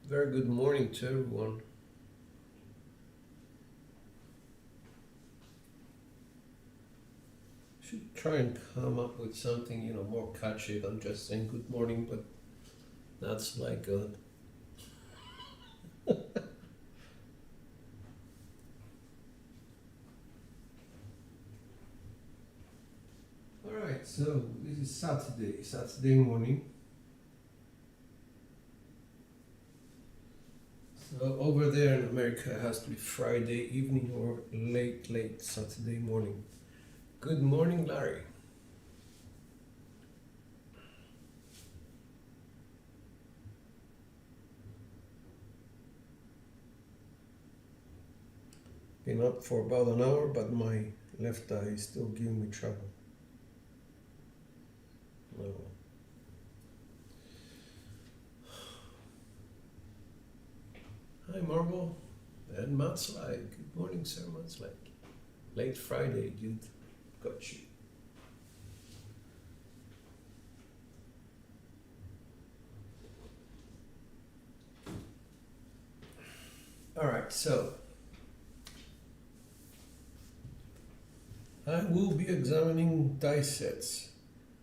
Very good morning to everyone. Should try and come up with something, more catchy than just saying good morning, but that's like good. Alright, so this is Saturday morning. So over there in America it has to be Friday evening or late Saturday morning. Good morning, Larry. Been up for about an hour, but my left eye is still giving me trouble. No. Hi, Marvel and Matslide. Good morning, sir, Matslide. Late Friday, dude. Got you. Alright, so I will be examining dice sets,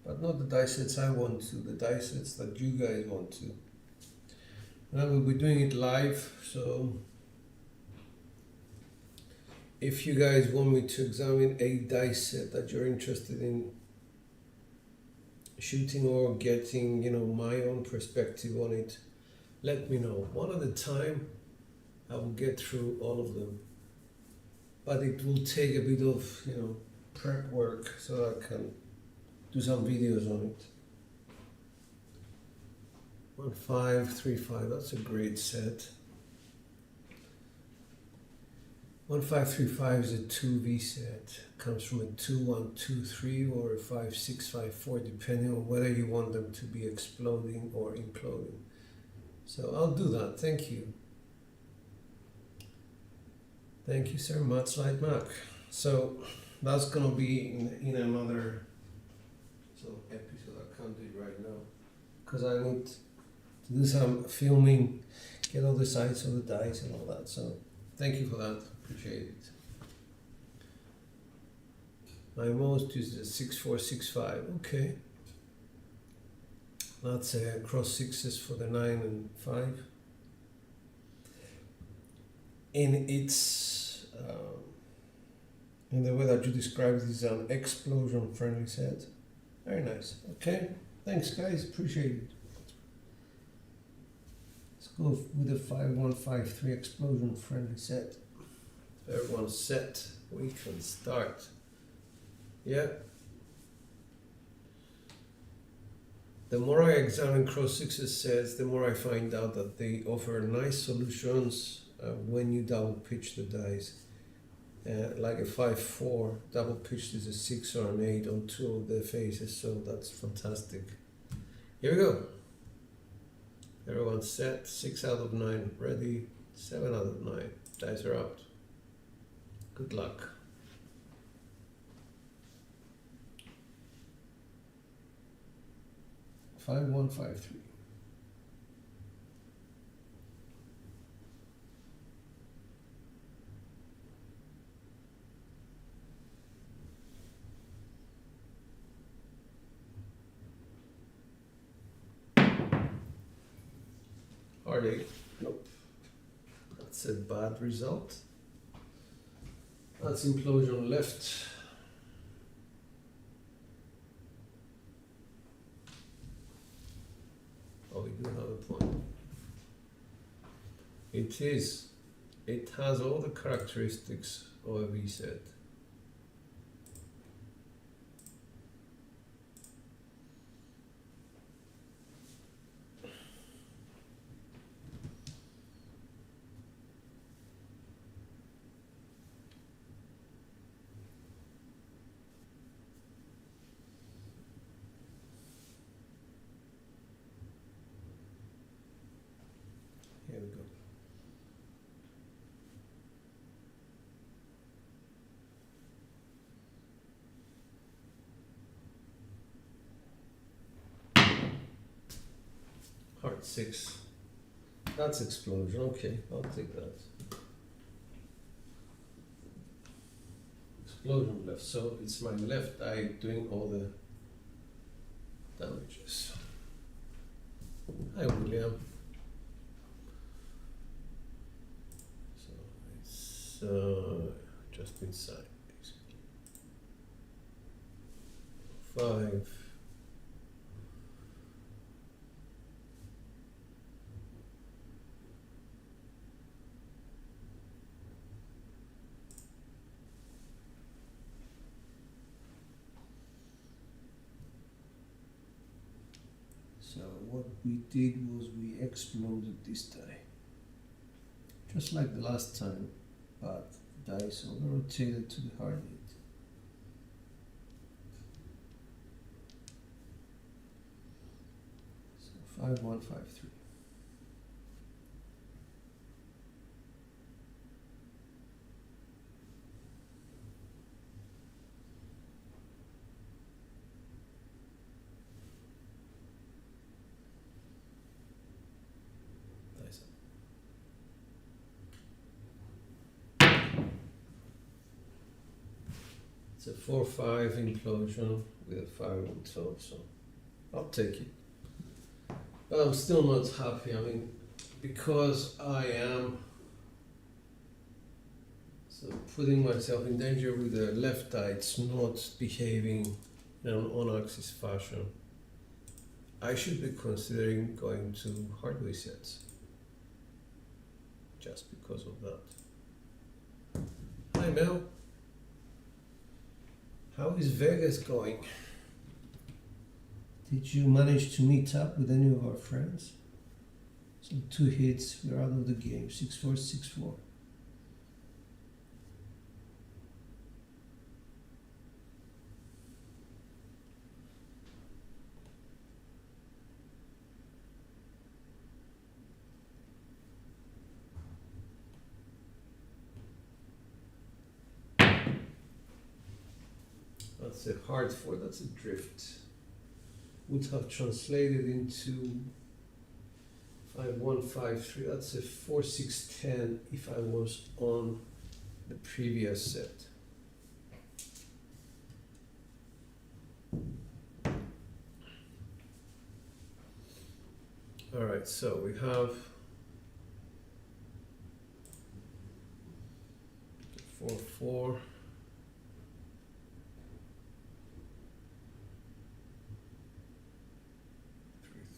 but not the dice sets I want to, the dice sets that you guys want to. And I will be doing it live, so if you guys want me to examine a dice set that you're interested in shooting or getting, my own perspective on it, let me know. One at a time, I will get through all of them. But it will take a bit of, prep work so I can do some videos on it. 1535, that's a great set. 1535 is a 2V set. Comes from a 2123 or a 5654, depending on whether you want them to be exploding or imploding. So I'll do that. Thank you. Thank you, sir. Matslide Mac. So that's gonna be in another episode. I can't do it right now because I need to do some filming, get all the sides of the dice and all that. So thank you for that. Appreciate it. My most is the 6465. Okay. That's cross sixes for the 9 and 5. In its in the way that you described, this is an explosion friendly set. Very nice. Okay, thanks guys, appreciate it. Let's go with the 5153 explosion friendly set. If everyone's set, we can start. Yeah. The more I examine cross sixes sets, the more I find out that they offer nice solutions when you double pitch the dice. Like a 5-4, double pitched is a 6 or an 8 on 2 of the faces, so that's fantastic. Here we go. Everyone's set. 6 out of 9 ready. 7 out of 9. Dice are out. Good luck. Five, 1, 5, 3. Heartache. Nope. That's a bad result. That's implosion left. Oh, we do have a point. It is. It has all the characteristics of a V set. Here we go. Heart 6. That's explosion. Okay, I'll take that. Explosion left. So it's my left eye doing all the damages. Hi, William. So it's just inside, basically. 5. So what we did was we exploded this die, just like the last time, but the dice over rotated to the hard eight. So 5, 1, 5, 3. It's a 4-5 implosion with a 5 on top, so I'll take it. But I'm still not happy. I mean, because I am putting myself in danger with the left eye, it's not behaving in an on-axis fashion. I should be considering going to hardware sets just because of that. Hi Mel. How is Vegas going? Did you manage to meet up with any of our friends? So 2 hits, we're out of the game. 6-4, 6-4. That's a hard 4, that's a drift. Would have translated into 5-1, 5-3. That's a 4-6-10 if I was on the previous set. All right, so we have 4-4.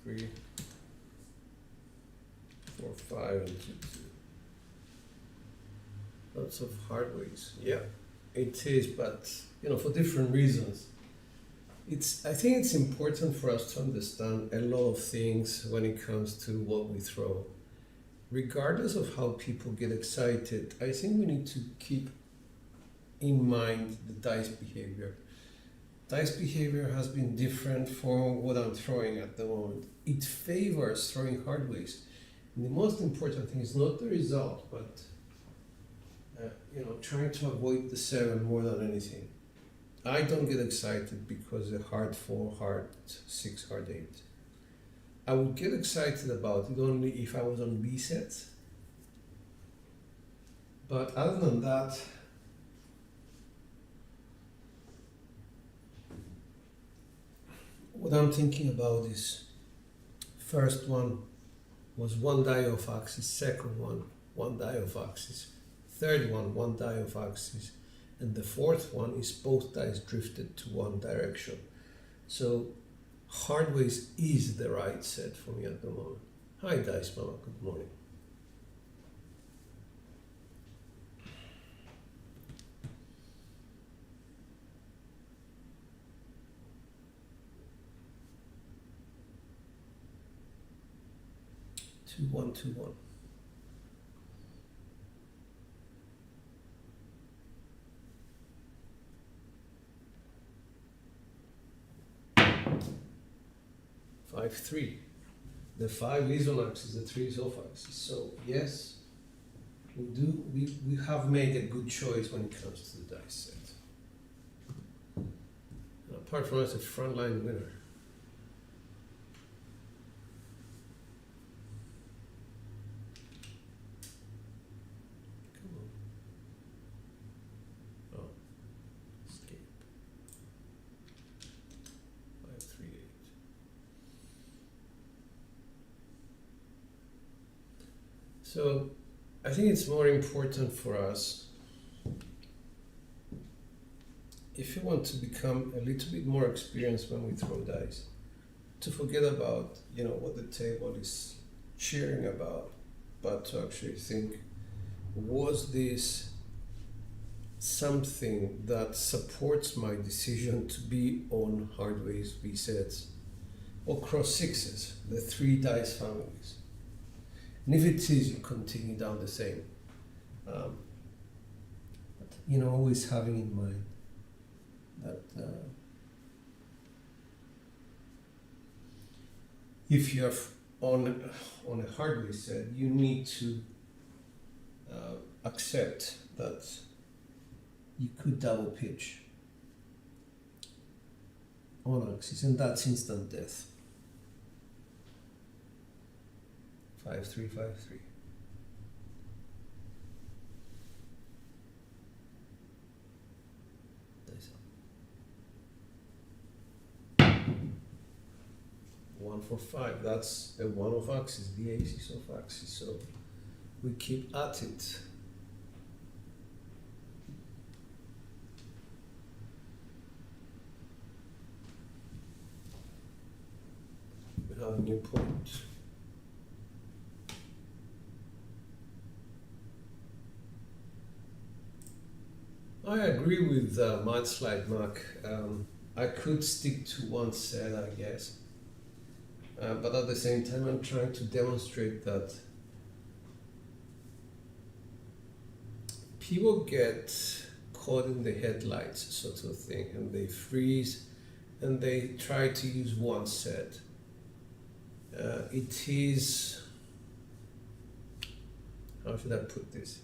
3, 4, 5, and 2, 2. Lots of hard ways. Yeah, it is, but you know, for different reasons. I think it's important for us to understand a lot of things when it comes to what we throw. Regardless of how people get excited, I think we need to keep in mind the dice behavior. Dice behavior has been different for what I'm throwing at the moment. It favors throwing hard ways. And the most important thing is not the result, but trying to avoid the 7 more than anything. I don't get excited because a hard 4, hard 6, hard 8. I would get excited about it only if I was on B sets. But other than that, what I'm thinking about is first one was 1 die off axis, second one 1 die off axis, third one 1 die off axis, and the fourth one is both dice drifted to one direction. So hardways is the right set for me at the moment. Hi Dice Mama, good morning. Two, 1, 2, 1. Five, 3. The 5 is on axis, the 3 is off axis. So yes, we have made a good choice when it comes to the dice set. And apart from that, a frontline winner. So I think it's more important for us, if you want to become a little bit more experienced when we throw dice, to forget about, you know, what the table is cheering about, but to actually think, was this something that supports my decision to be on hardways, resets, or cross sixes, the three dice families? And if it is, you continue down the same. But, you know, always having in mind that if you're on a hardware set, you need to accept that you could double pitch on axis, and that's instant death. 5-3, 5-3. Nice. 1-4-5. That's a 1 of axis, the aces of axis. So we keep at it. We have a new point. I agree with Mudslide Mark. I could stick to one set, I guess. But at the same time, I'm trying to demonstrate that people get caught in the headlights, sort of thing, and they freeze and they try to use one set. It is, how should I put this?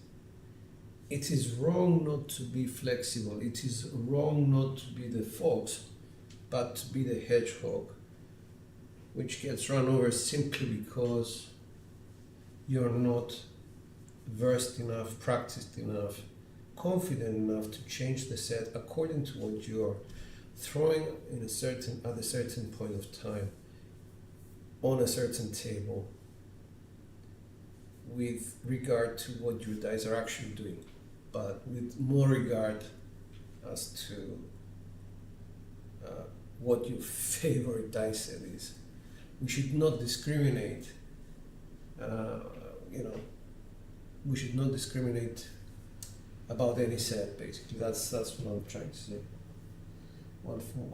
It is wrong not to be flexible. It is wrong not to be the fox, but to be the hedgehog, which gets run over simply because you're not versed enough, practiced enough, confident enough to change the set according to what you're throwing at a certain point of time on a certain table with regard to what your dice are actually doing, but with more regard as to what your favorite dice set is. We should not discriminate, we should not discriminate about any set, basically. That's what I'm trying to say. 1-4, 1-4.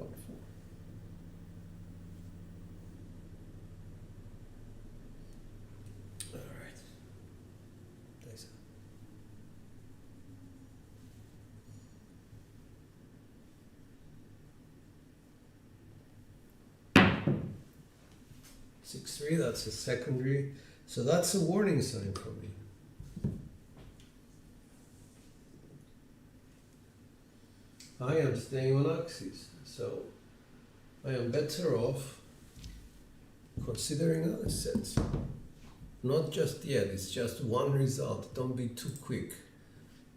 All right. Thanks. 6-3, that's a secondary. So that's a warning sign for me. I am staying on axis, so I am better off considering other sets. Not just yet, it's just one result. Don't be too quick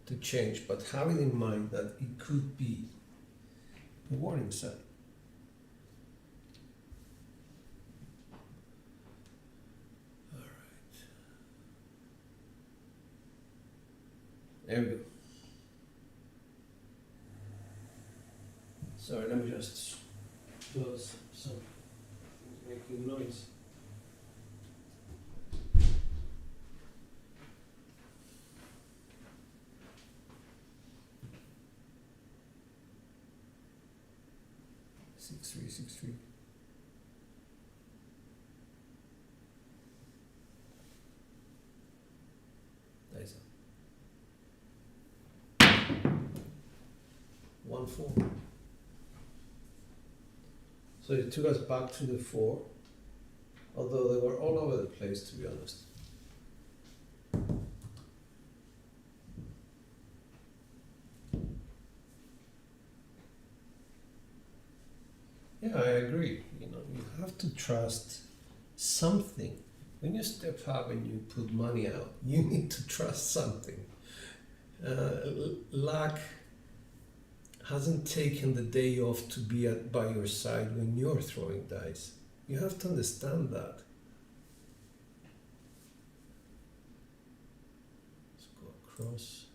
to change, but having in mind that it could be a warning sign. All right. There we go. Sorry, let me just close some making noise. Six three. Nice. 1-4. So it took us back to the 4, although they were all over the place, to be honest. Yeah, I agree. You have to trust something. When you step up and you put money out, you need to trust something. Luck hasn't taken the day off to be by your side when you're throwing dice. You have to understand that. across.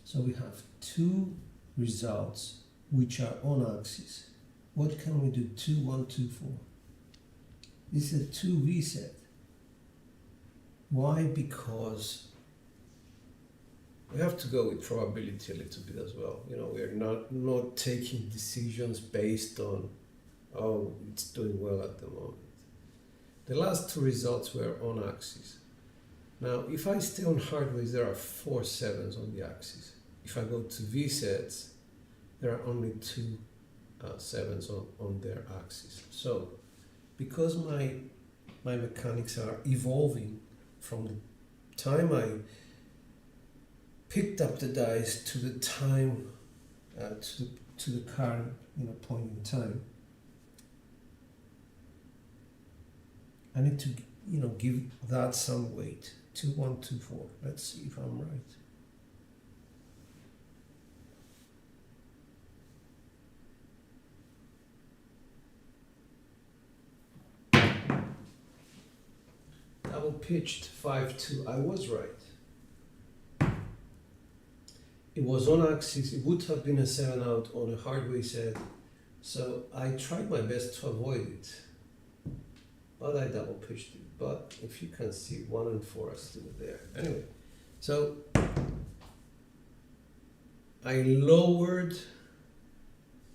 So we have two results which are on axis. What can we do? 2, 1, 2, 4. This is a 2V set. Why? Because we have to go with probability a little bit as well. You know, we're not taking decisions based on, oh, it's doing well at the moment. The last two results were on axis. Now, if I stay on hardways, there are 4 7s on the axis. If I go to V sets, there are only 2 7s on their axis. So, because my mechanics are evolving from the time I picked up the dice to the time to the current point in time, I need to give that some weight. 2, 1, 2, 4. Let's see if I'm right. Double pitched 5, 2. I was right. It was on axis. It would have been a 7 out on a hardway set. So I tried my best to avoid it. But I double pitched it. But if you can see, 1 and 4 are still there. Anyway, so I lowered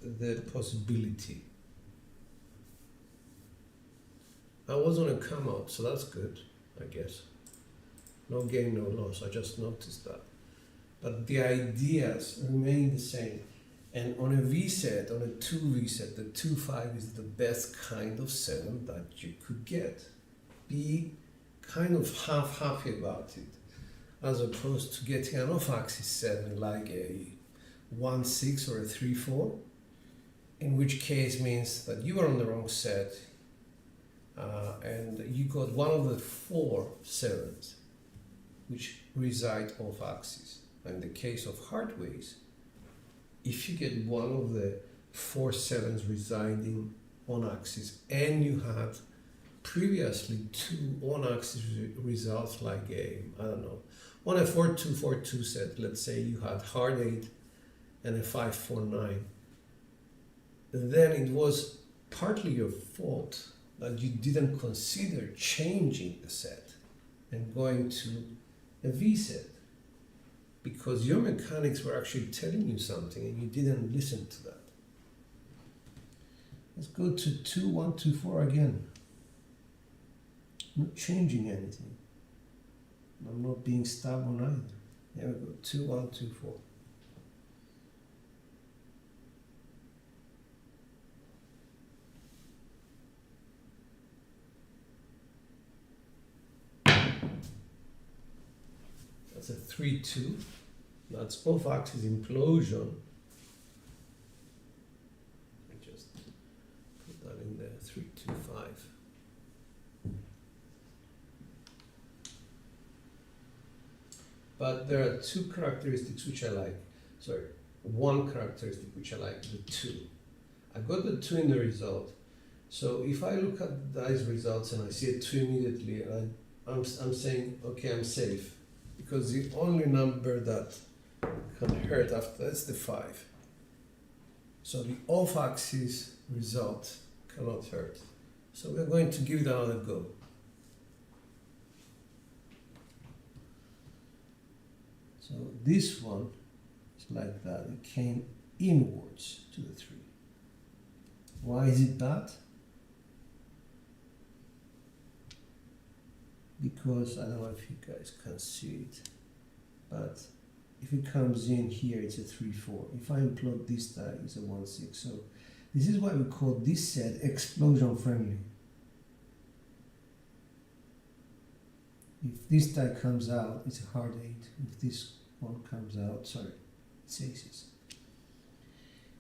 the possibility. I was on a come out, so that's good, I guess. No gain, no loss. I just noticed that. But the ideas remain the same. And on a V set, on a 2V set, the 2-5 is the best kind of 7 that you could get. Be kind of half happy about it, as opposed to getting an off-axis 7 like a 1-6 or a 3-4, in which case means that you are on the wrong set and you got one of the 4 7s which reside off-axis. In the case of hardways, if you get one of the 4 7s residing on axis and you had previously 2 on-axis results like a, I don't know, on a 4-2-4-2 set, let's say you had hard 8 and a 5-4-9, then it was partly your fault that you didn't consider changing the set and going to a V set, because your mechanics were actually telling you something and you didn't listen to that. Let's go to 2, 1, 2, 4 again. I'm not changing anything. I'm not being stubborn either. There we go. 2, 1, 2, 4. That's a 3, 2. That's off-axis implosion. I just put that in there. 3, 2, 5. But there are 2 characteristics which I like. Sorry, 1 characteristic which I like, the 2. I got the 2 in the result. So if I look at the dice results and I see a 2 immediately, I'm saying, okay, I'm safe. Because the only number that can hurt after that's the 5. So the off-axis result cannot hurt. So we're going to give it another go. So this one is like that. It came inwards to the 3. Why is it that? Because I don't know if you guys can see it, but if it comes in here, it's a 3-4. If I implode this die, it's a 1-6. So this is why we call this set explosion friendly. If this die comes out, it's a hard 8. If this one comes out, sorry, it's aces.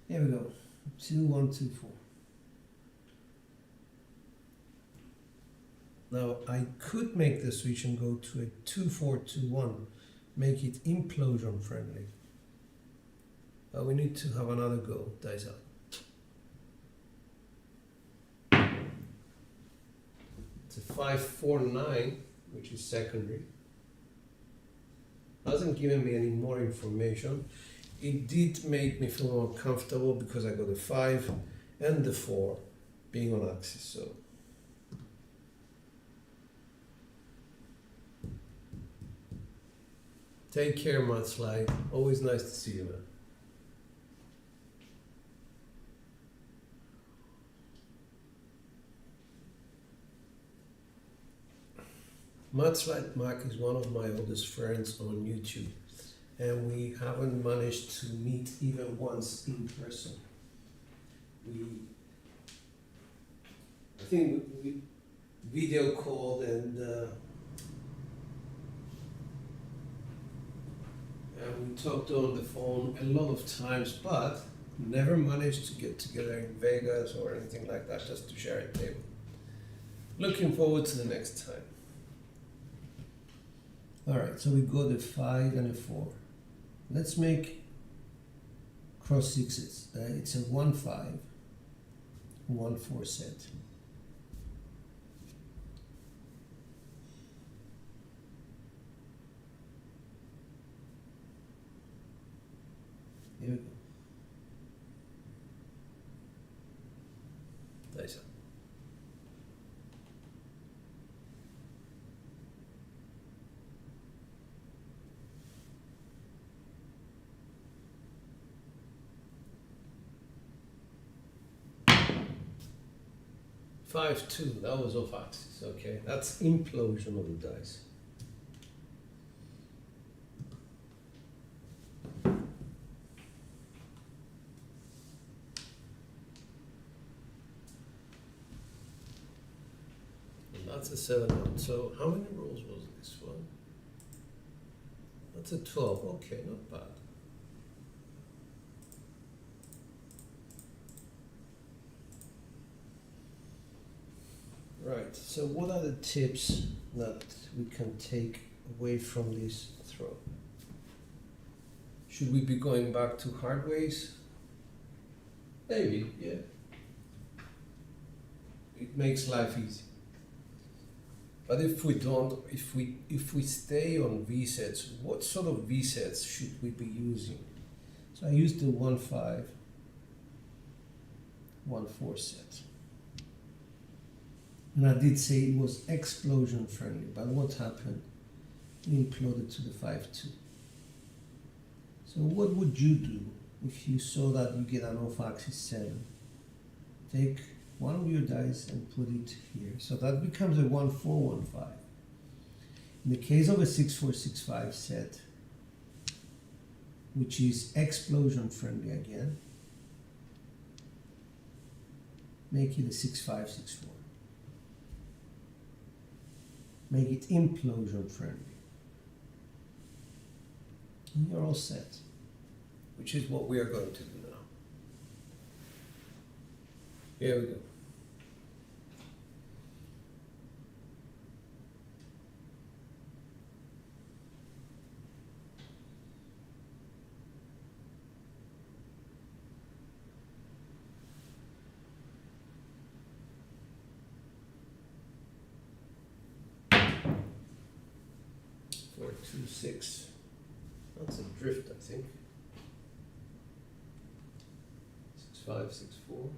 Here we go. 2, 1, 2, 4. Now I could make the switch and go to a 2-4-2-1, make it implosion friendly. But we need to have another go. Dice out. It's a 549, which is secondary. Hasn't given me any more information. It did make me feel more comfortable because I got the 5 and the 4 being on axis. So take care, Mudslide. Always nice to see you, man. Mudslide Mark is one of my oldest friends on YouTube, and we haven't managed to meet even once in person. I think we video called and we talked on the phone a lot of times, but never managed to get together in Vegas or anything like that just to share a table. Looking forward to the next time. Alright, so we got a 5 and a 4. Let's make cross sixes. It's a 1-5, 1-4 set. Here we go. Nice. 5-2, that was off axis, okay. That's implosion of the dice. And that's a 7 out. So how many rolls was this one? That's a 12, okay, not bad. Right, so what are the tips that we can take away from this throw? Should we be going back to hard ways? Maybe, yeah. It makes life easy. But if we don't, if we stay on V sets, what sort of V sets should we be using? So I used the 1-5, 1-4 set. And I did say it was explosion friendly, but what happened? It imploded to the 5-2. So what would you do if you saw that you get an off-axis 7? Take one of your dice and put it here. So that becomes a 1-4, 1-5. In the case of a 6-4, 6-5 set, which is explosion friendly again, make it a 6-5, 6-4. Make it implosion friendly. And you're all set, which is what we are going to do now. Here we go. Four, 2, 6. That's a drift, I think. 6-5, 6-4.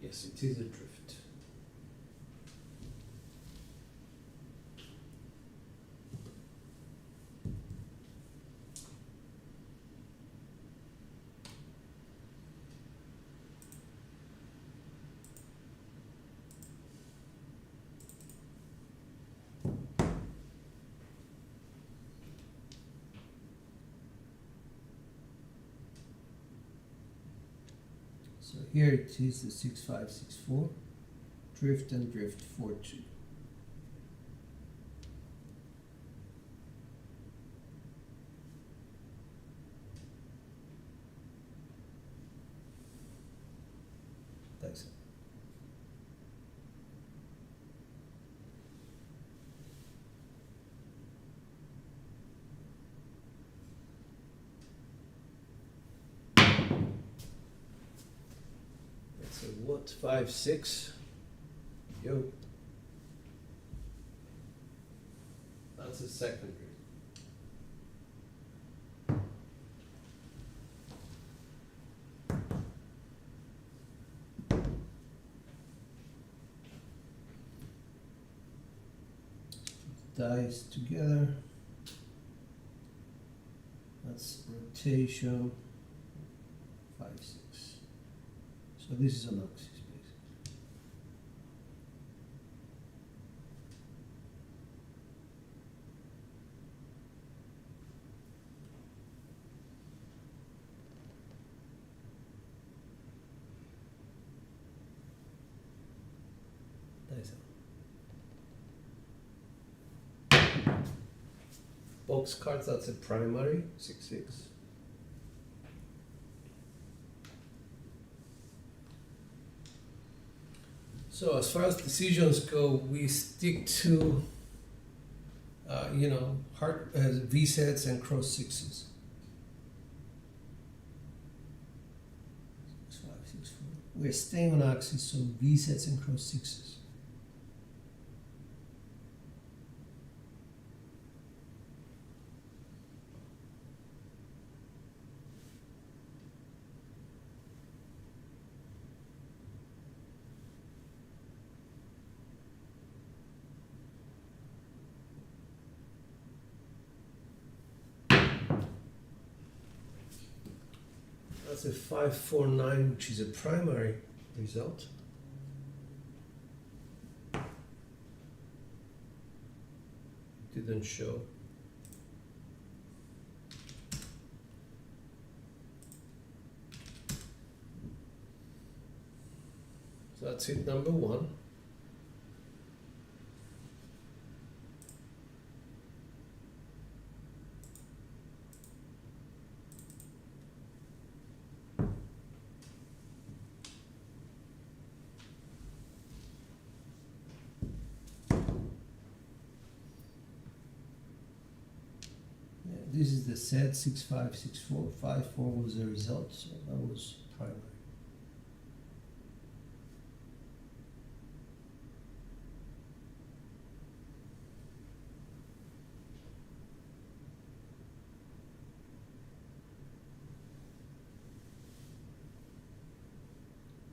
Yes, it is a drift. So here it is the 6-5, 6-4, drift and drift 4-2. That's it. What, 5-6? Yo. That's a secondary. Dies together. That's rotation 5, 6. So this is an axis basically. Dies out. Box cards, that's a primary, 6, 6. So as far as decisions go, we stick to, hard V sets and cross 6s. 6, 5, 6, 4. We're staying on axis, so V sets and cross 6s. That's a 5, 4, 9, which is a primary result. Didn't show. So that's it, number 1. This is the set 6, 5, 6, 4. 5, 4 was the result, so that was primary.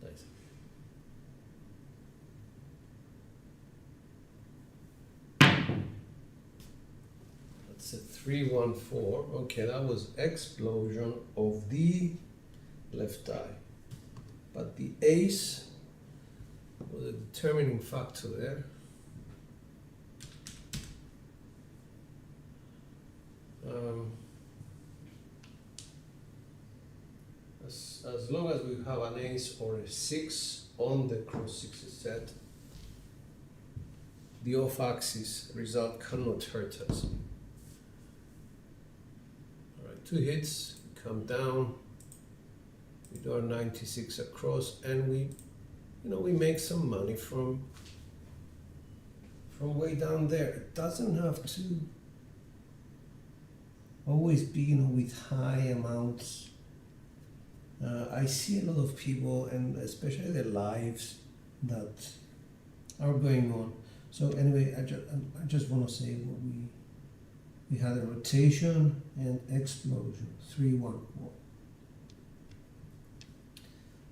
Nice. That's a 3, 1, 4. Okay, that was explosion of the left eye. But the ace was a determining factor there. As long as we have an ace or a 6 on the cross 6 set, the off-axis result cannot hurt us. All right, 2 hits, come down, we do our 96 across, and we make some money from way down there. It doesn't have to always be, with high amounts. I see a lot of people, and especially the lives that are going on. So anyway, I just want to say what we had a rotation and explosion, 3, 1,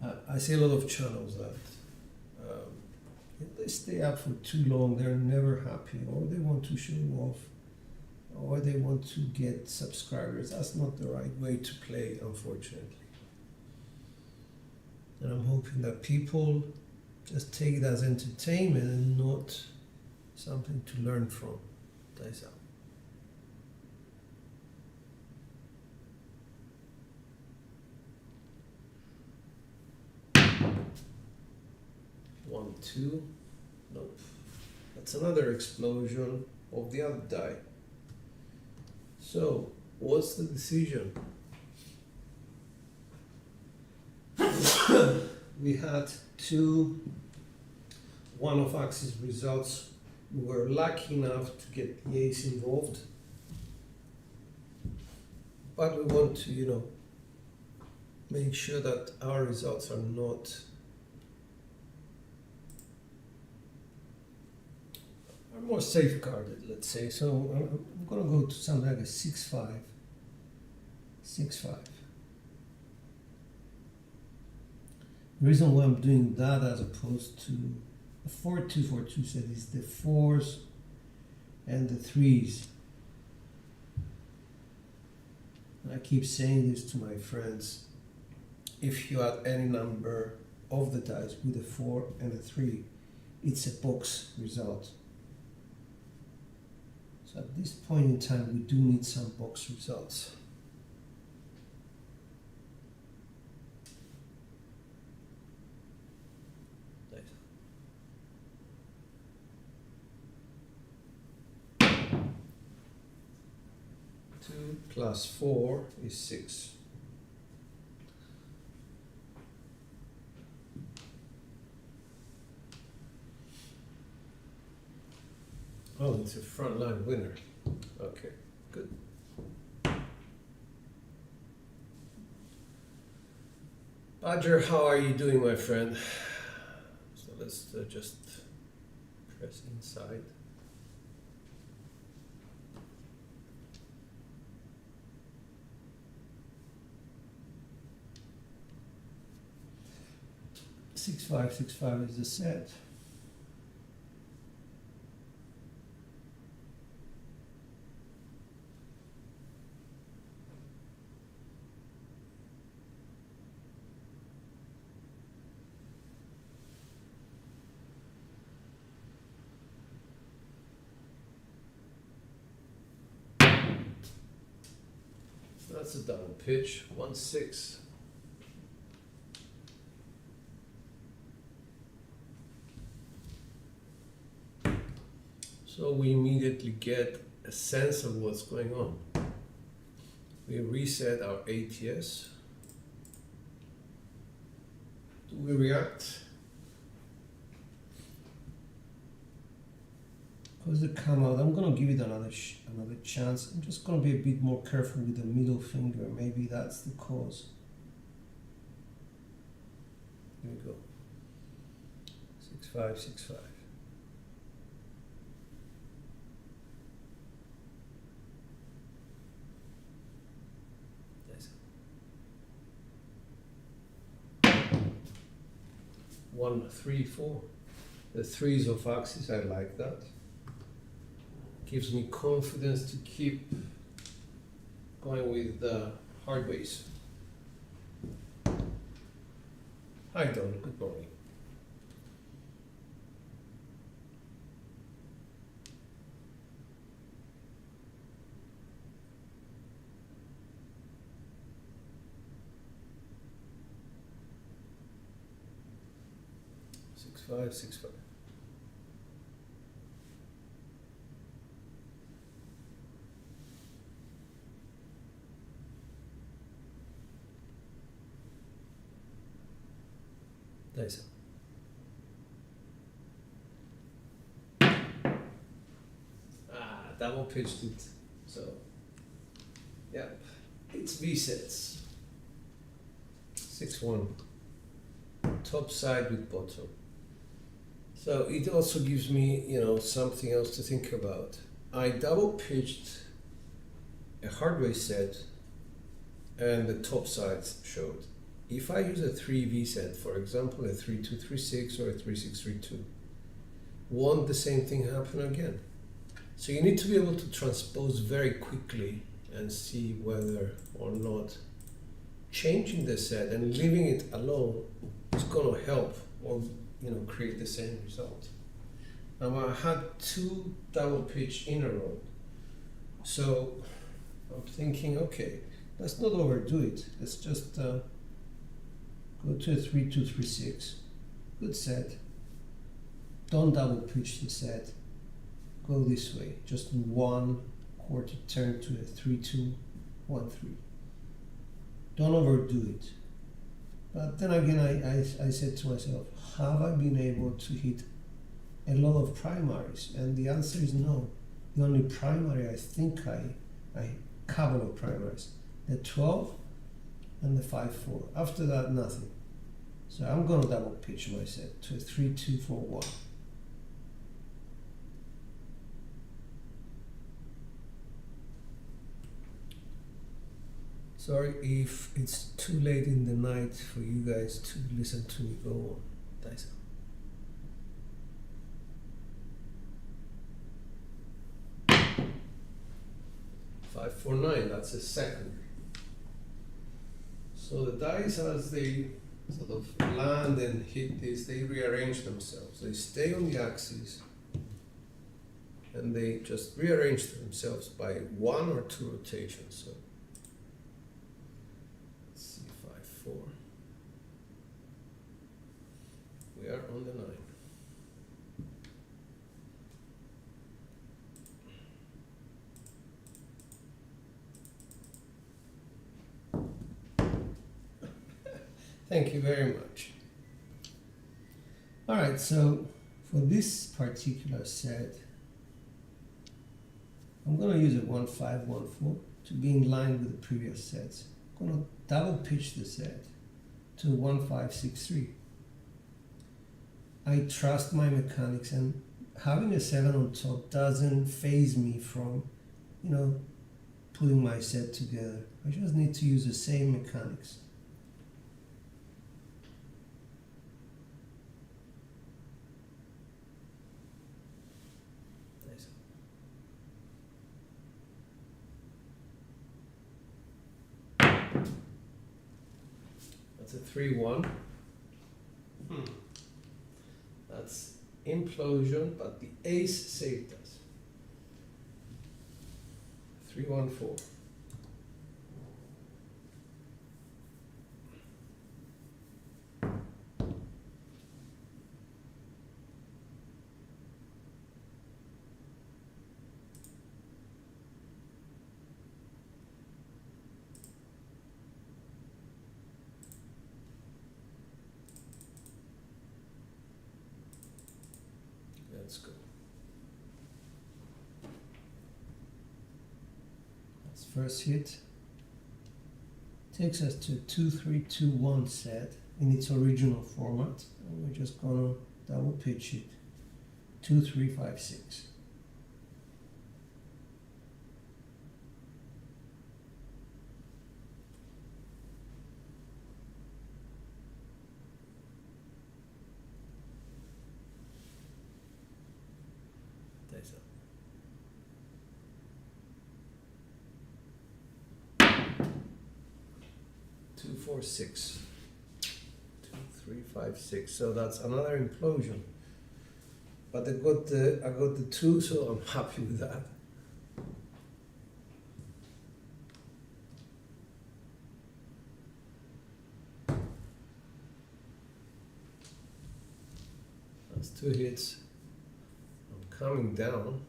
4. I see a lot of channels that if they stay up for too long, they're never happy, or they want to show off, or they want to get subscribers. That's not the right way to play, unfortunately. And I'm hoping that people just take it as entertainment and not something to learn from. Dice out. One, 2. Nope. That's another explosion of the other die. So, what's the decision? We had 2 one-off-axis results. We were lucky enough to get the ace involved, but we want to, make sure that our results are more safeguarded, let's say. So I'm gonna go to something like a 6-5, 6-5. The reason why I'm doing that as opposed to a 4-2-4-2 set is the 4s and the 3s. And I keep saying this to my friends. If you add any number of the dice with a 4 and a 3, it's a box result. So at this point in time, we do need some box results. Nice. 2 plus 4 is 6. Oh, it's a frontline winner. Okay, good. Badger, how are you doing, my friend? So let's just press inside. Six five is the set. That's a double pitch, 1-6. So we immediately get a sense of what's going on. We reset our ATS. Do we react? How's it come out? I'm gonna give it another chance. I'm just gonna be a bit more careful with the middle finger. Maybe that's the cause. Here we go. 6-5, 6-5. Nice. 1-3-4. The 3s of axis, I like that. Gives me confidence to keep going with the hard ways. Hi Don, good morning. Six five, 6-5. Nice. Double pitched it. So, yeah, it's V sets. 6-1. Top side with bottom. So it also gives me, something else to think about. I double pitched a hardware set, and the top sides showed. If I use a 3V set, for example, a 3-2-3-6 or a 3-6-3-2, won't the same thing happen again? So you need to be able to transpose very quickly and see whether or not changing the set and leaving it alone is going to help or create the same result. Now I had 2 double pitch in a row, so I'm thinking, okay, let's not overdo it. Let's just go to a 3-2-3-6. Good set. Don't double pitch the set. Go this way. Just 1 quarter turn to a 3-2-1-3. Don't overdo it. But then again, I said to myself, have I been able to hit a lot of primaries? And the answer is no. The only primary I think I couple of primaries. The 12 and the 5-4. After that, nothing. So I'm going to double pitch my set to a 3-2-4-1. Sorry if it's too late in the night for you guys to listen to me go on. Dice out. 5, 4, 9, that's a second. So the dice, as they sort of land and hit this, they rearrange themselves. They stay on the axis and they just rearrange themselves by 1 or 2 rotations. So let's see, 5, 4. We are on the 9. Thank you very much. All right, so for this particular set, I'm going to use a 1, 5, 1, 4 to be in line with the previous sets. I'm going to double pitch the set to 1, 5, 6, 3. I trust my mechanics, and having a 7 on top doesn't faze me from, putting my set together. I just need to use the same mechanics. That's a 3, 1. That's implosion, but the ace saved us. 3, 1, 4. Let's go. That's first hit. Takes us to 2, 3, 2, 1 set in its original format. And we're just gonna double pitch it. 2, 3, 5, 6. Dice up. 2, 4, 6. 2, 3, 5, 6. So that's another implosion. But I got the 2, so I'm happy with that. That's 2 hits. I'm coming down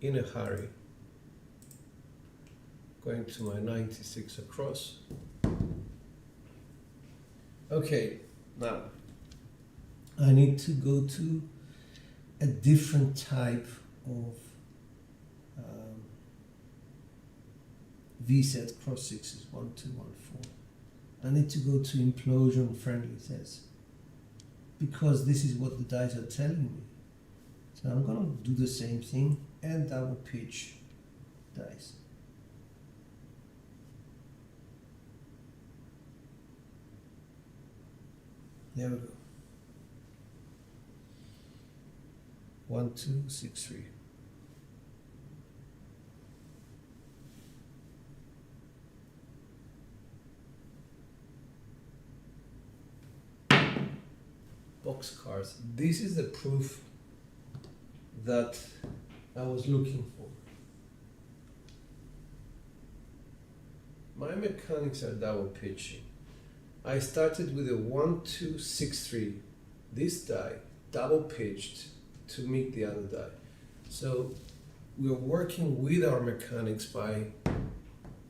in a hurry. Going to my 96 across. Okay, now I need to go to a different type of V set cross sixes, 1, 2, 1, 4. I need to go to implosion friendly sets because this is what the dice are telling me. So I'm gonna do the same thing and double pitch dice. There we go. 1, 2, 6, 3. Boxcars. This is the proof that I was looking for. My mechanics are double pitching. I started with a 1, 2, 6, 3. This die double pitched to meet the other die. So we're working with our mechanics by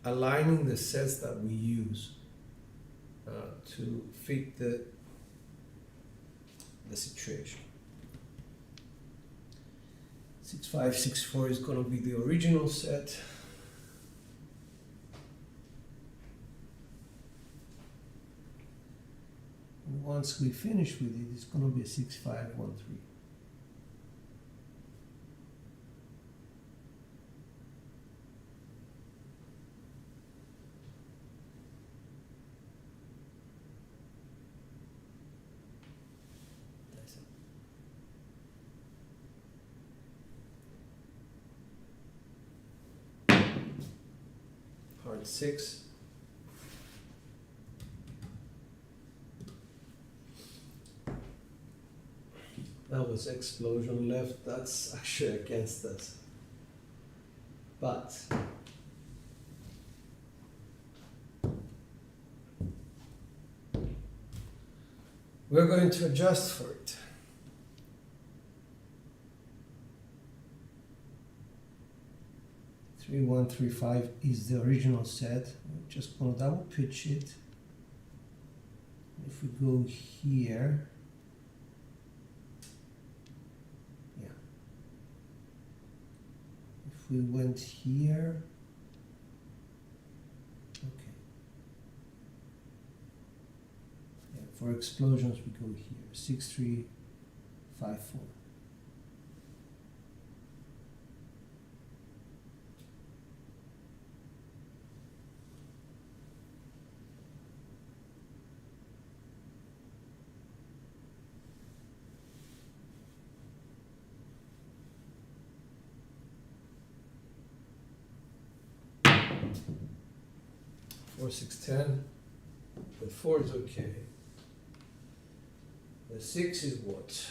aligning the sets that we use to fit the situation. 6, 5, 6, 4 is going to be the original set. And once we finish with it, it's going to be a 6, 5, 1, 3. 3.6. That was explosion left. That's actually against us. But we're going to adjust for it. Three, 1, 3, 5 is the original set. We're just gonna double pitch it. If we go here, yeah. If we went here, okay. Yeah, for explosions we go here, 6, 3, 5, 4. Four, 6, 10. The 4 is okay. The 6 is what?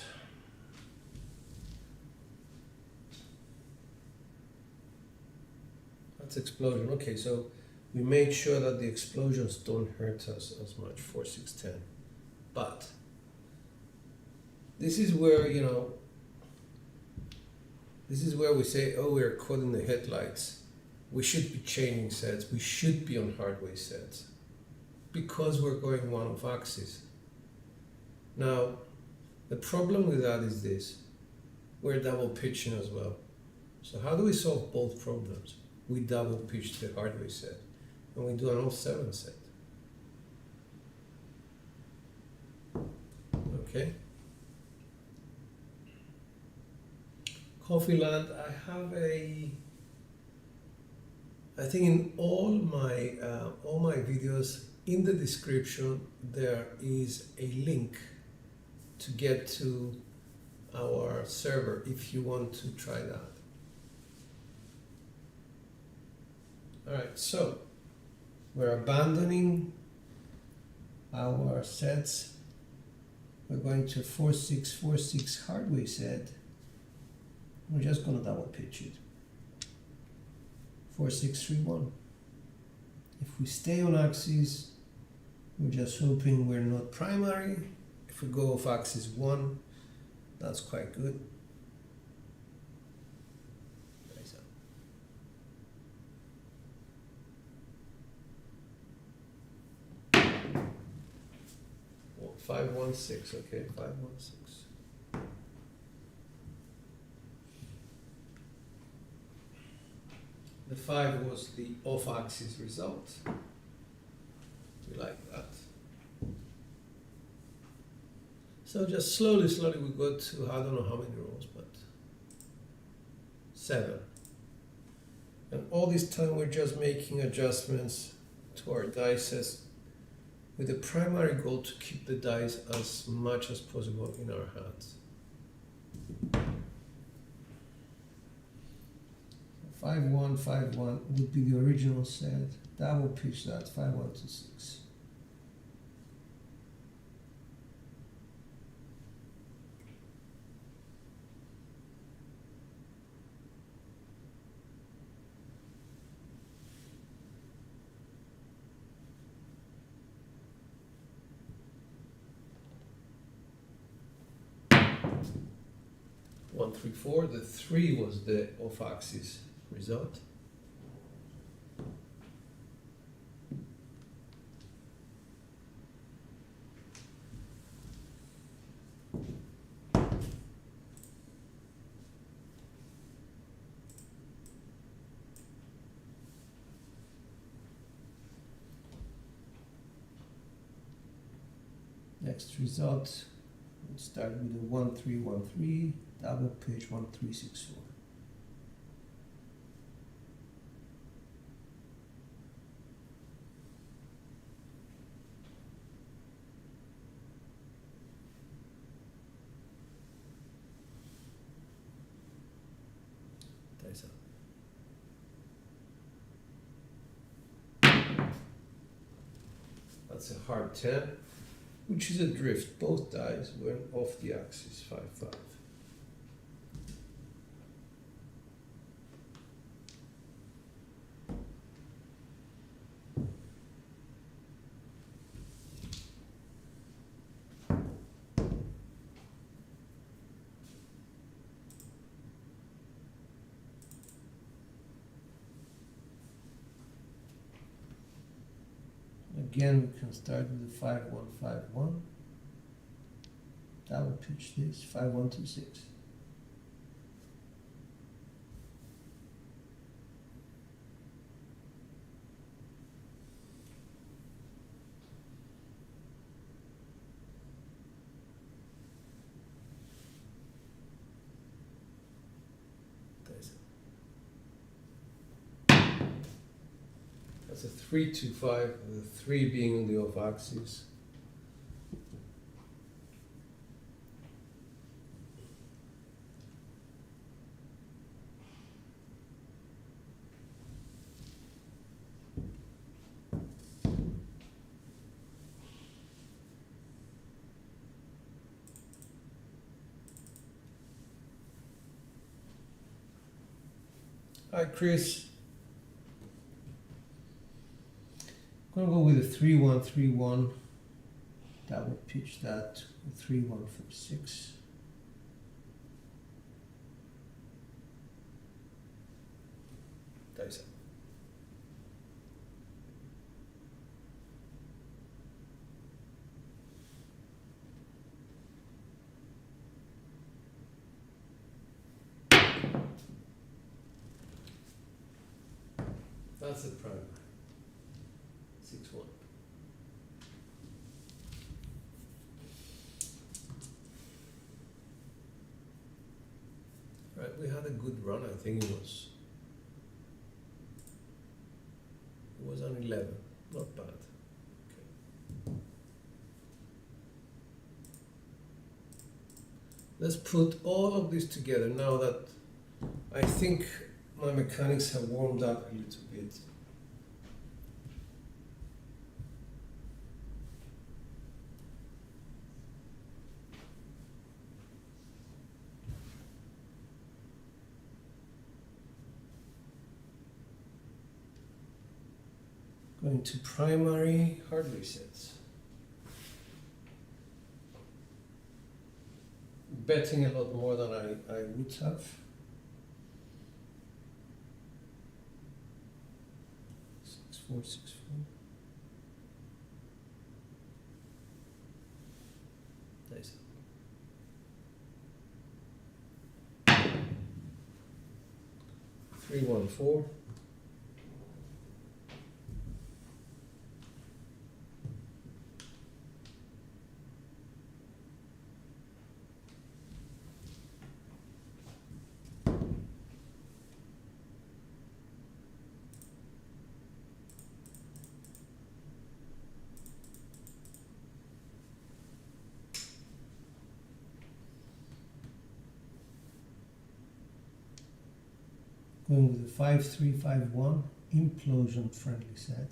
That's explosion. Okay, so we made sure that the explosions don't hurt us as much. 4, 6, 10. But this is where, you know, this is where we say, oh, we're caught in the headlights. We should be changing sets. We should be on hardware sets because we're going one off axis. Now, the problem with that is this. We're double pitching as well. So how do we solve both problems? We double pitch the hardware set and we do an off 7 set. Okay. Coffee Land, I think in all my videos, in the description there is a link to get to our server if you want to try that. All right, so we're abandoning our sets. We're going to 4, 6, 4, 6 hardware set. We're just going to double pitch it. 4, 6, 3, 1. If we stay on axis, we're just hoping we're not primary. If we go off axis 1, that's quite good. Well, 5, 1, 6, okay, 5, 1, 6. The 5 was the off-axis result. We like that. So just slowly we got to, I don't know how many rows, but 7. And all this time we're just making adjustments to our dices with the primary goal to keep the dice as much as possible in our hands. 5, 1, 5, 1 would be the original set. Double pitch that, 5, 1, 2, 6. One, 3, 4. The 3 was the off-axis result. Next result, we'll start with a 1, 3, 1, 3, double pitch 1, 3, 6, 4. Dice up. That's a hard 10, which is a drift. Both dies went off the axis, 5-5. Again, we can start with the 5-1-5-1. Double pitch this 5-1-2-6. That's a 3-2-5, the 3 being on the off axis. Hi, Chris. I'm gonna go with a 3-1-3-1. That would pitch that to 3-1-4-6. Dice up. That's the primary. 6-1. Right, we had a good run. I think it was on 11. Not bad. Okay. Let's put all of this together now that I think my mechanics have warmed up a little bit. Going to primary hard resets. Betting a lot more than I would have. 6-4, 6-4. Nice. 3-1-4. Going with the 5-3-5-1 implosion friendly set.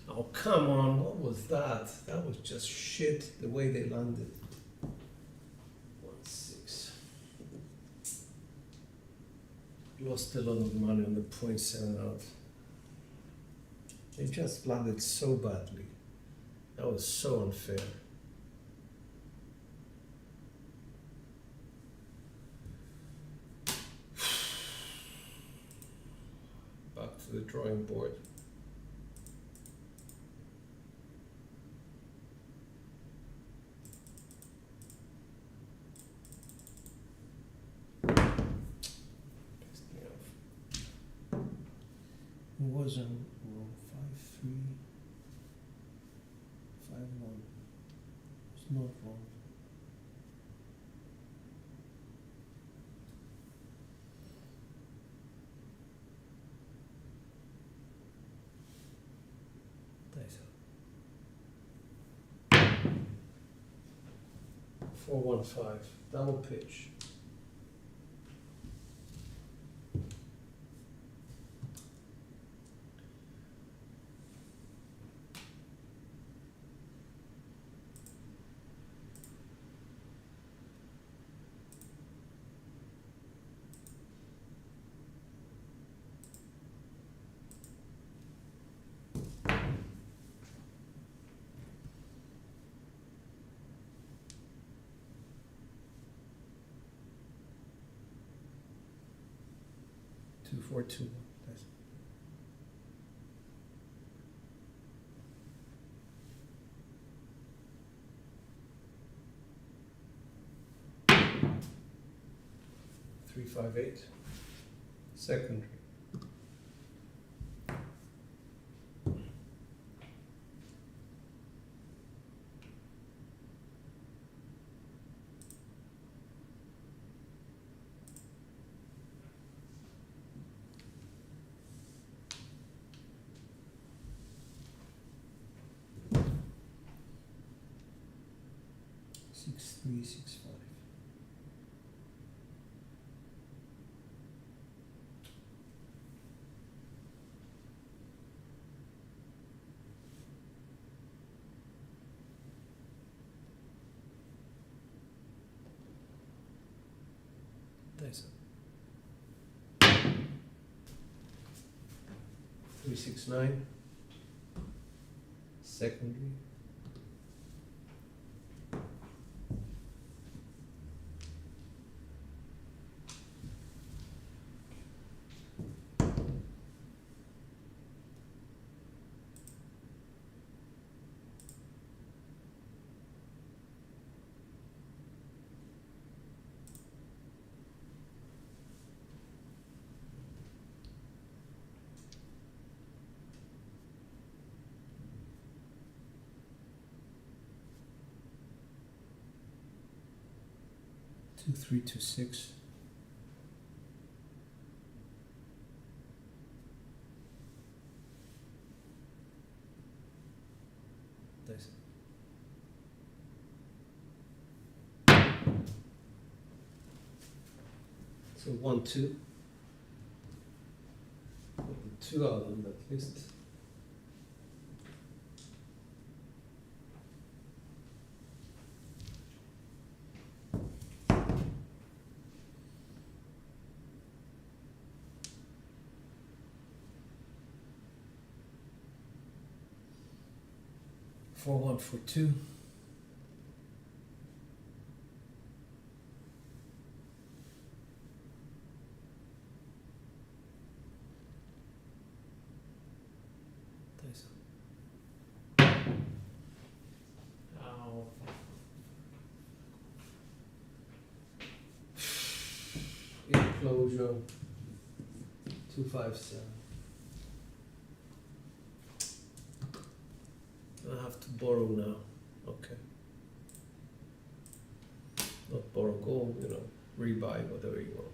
Oh, come on, what was that? That was just shit the way they landed. 1-6. Lost a lot of money on the 0.7 out. They just landed so badly. That was so unfair. Back to the drawing board. It wasn't wrong. 5-3, 5-1. It's not wrong. 415, double pitch. Two, 4, 2. That's 358. Secondary. Six, 3, 6, 5. Nice. 3, 6, 9. Secondary. Two, 3, 2, 6. Nice. So 1, 2. Put the 2 out on that list. Four, 1, 4, 2. Nice. Ow. Enclosure. 2, 5, 7. I have to borrow now. Okay. Not borrow, go, rebuy, whatever you want.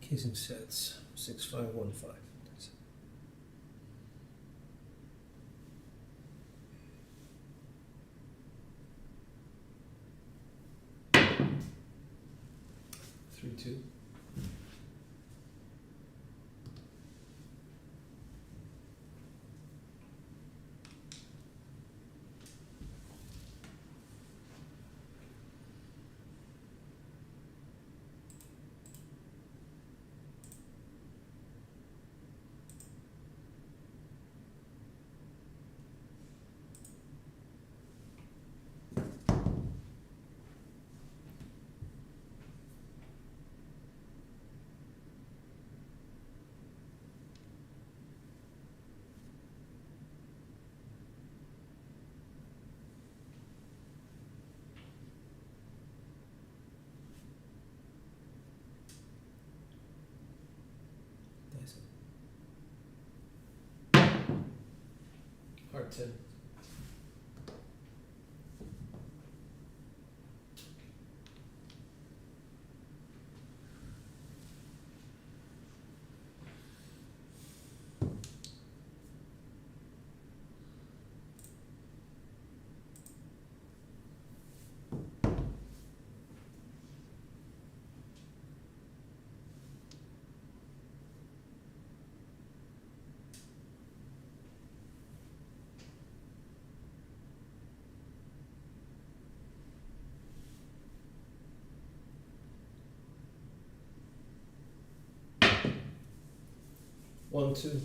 Casing sets 6515. That's it. Three, 2. Heart 10. One, two.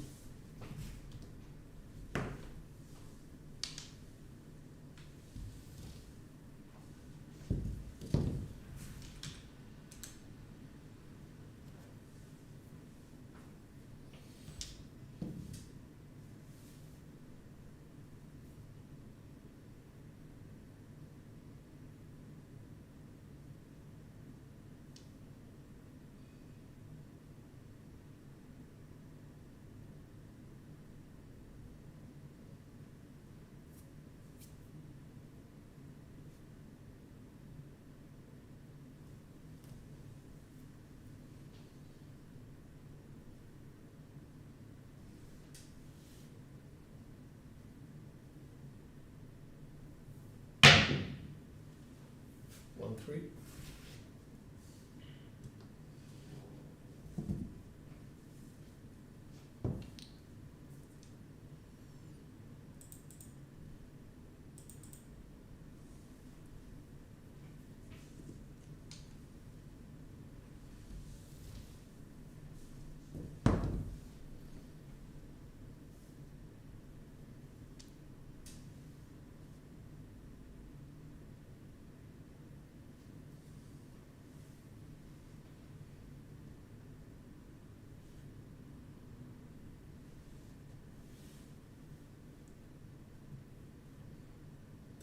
One, three.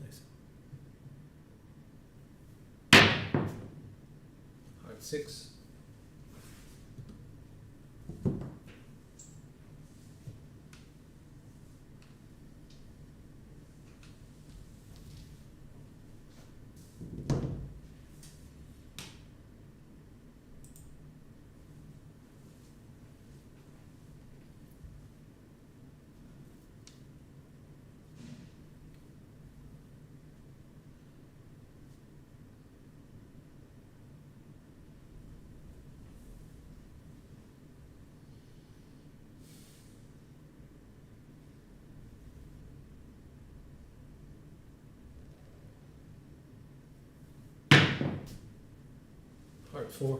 Nice. Heart 6. Heart 4.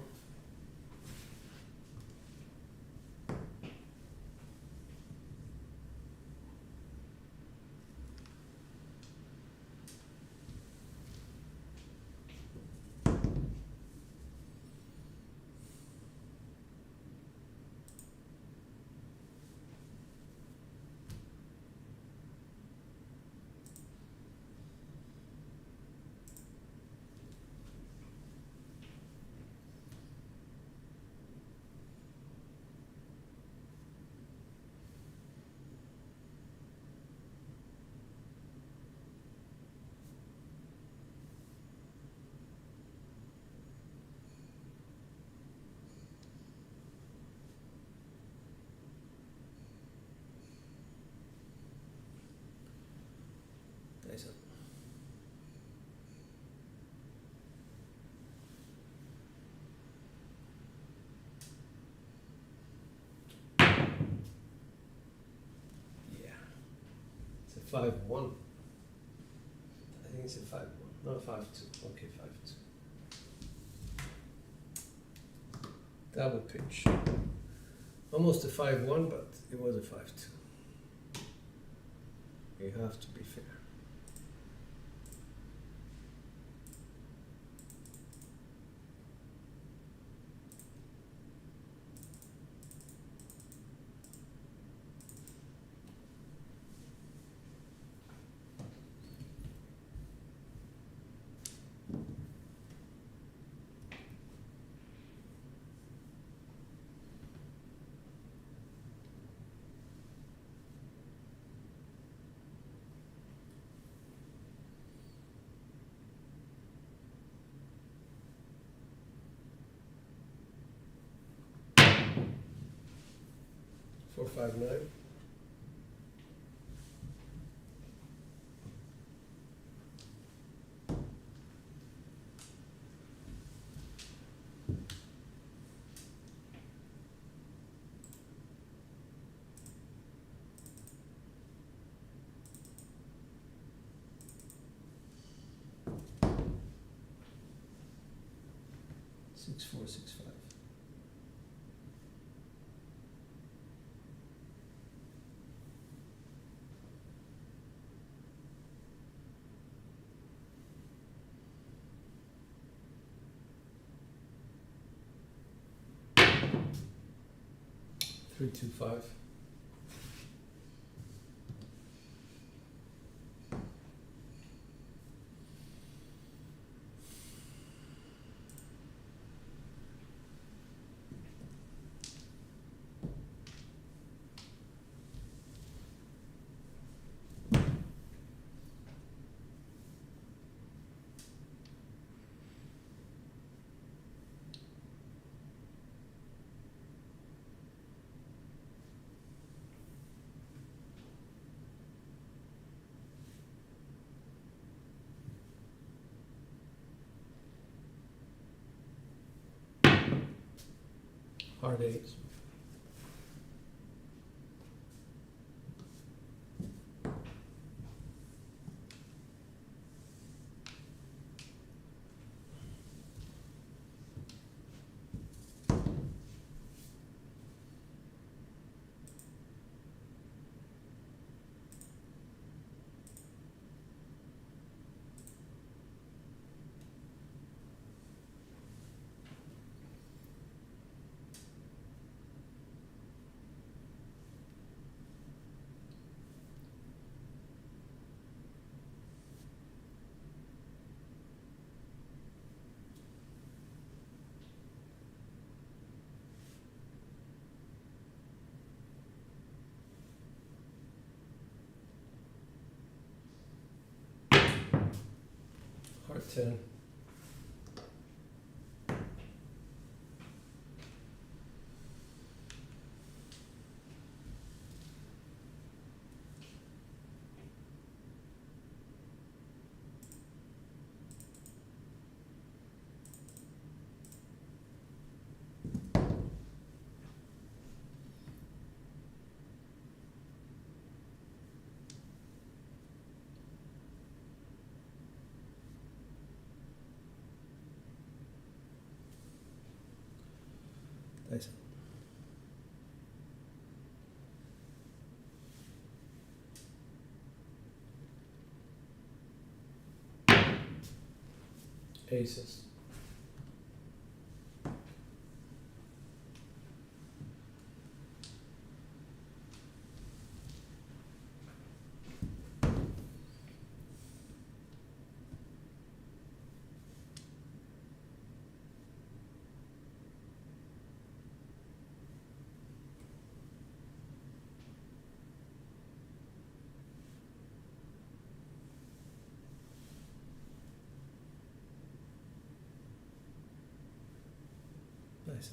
Nice. Yeah. It's a 5-1. I think it's a 5-1. No, 5-2. Okay, 5-2. Double pitch. Almost a 5-1, but it was a 5-2. You have to be fair. 459. Six four six five. Three two five. Hard eights. Hard 10. Nice. Aces. Nice.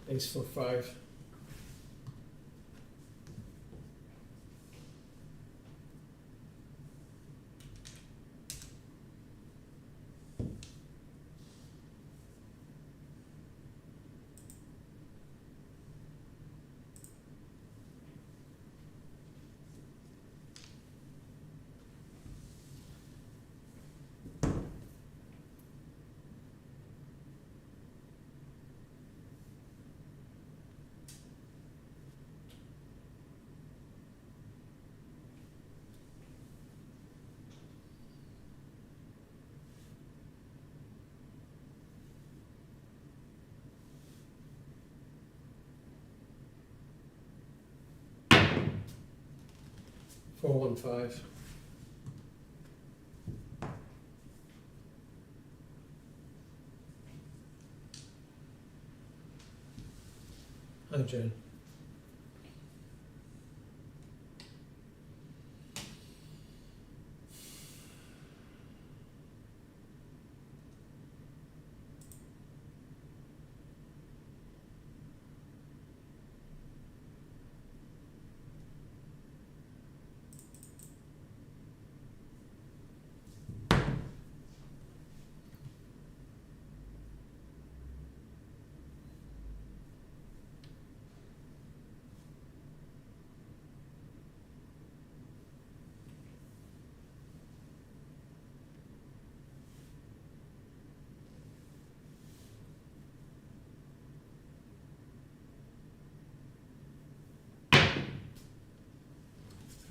Ace for 5. Four one five. Hi, Jen.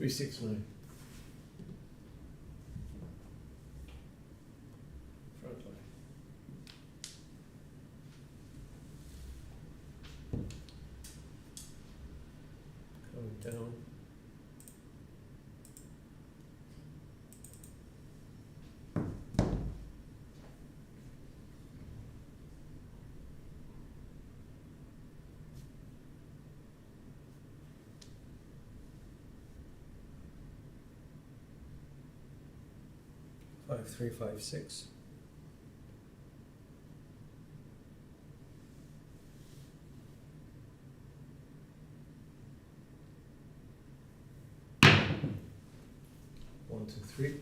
369. Front line. Coming down. Five, 3, 5, 6. One, 2, 3.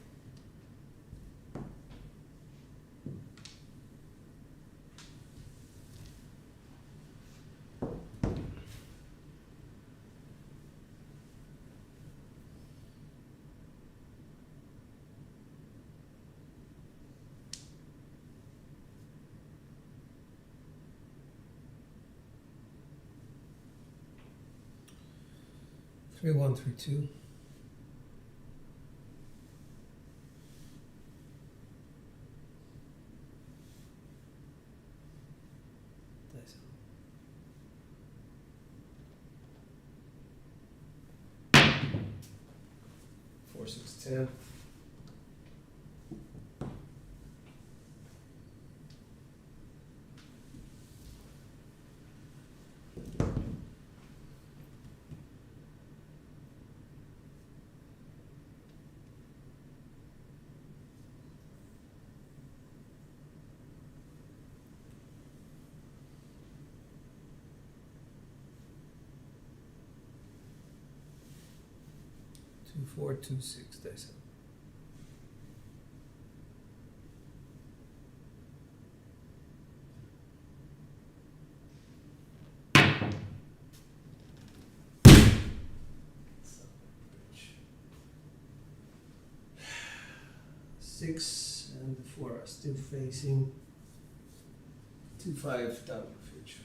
Three, 1, 3, 2. Nice. 4, 6, 10. Two, 4, 2, 6. Dice. Six and the 4 are still facing 2, 5 down the pitch.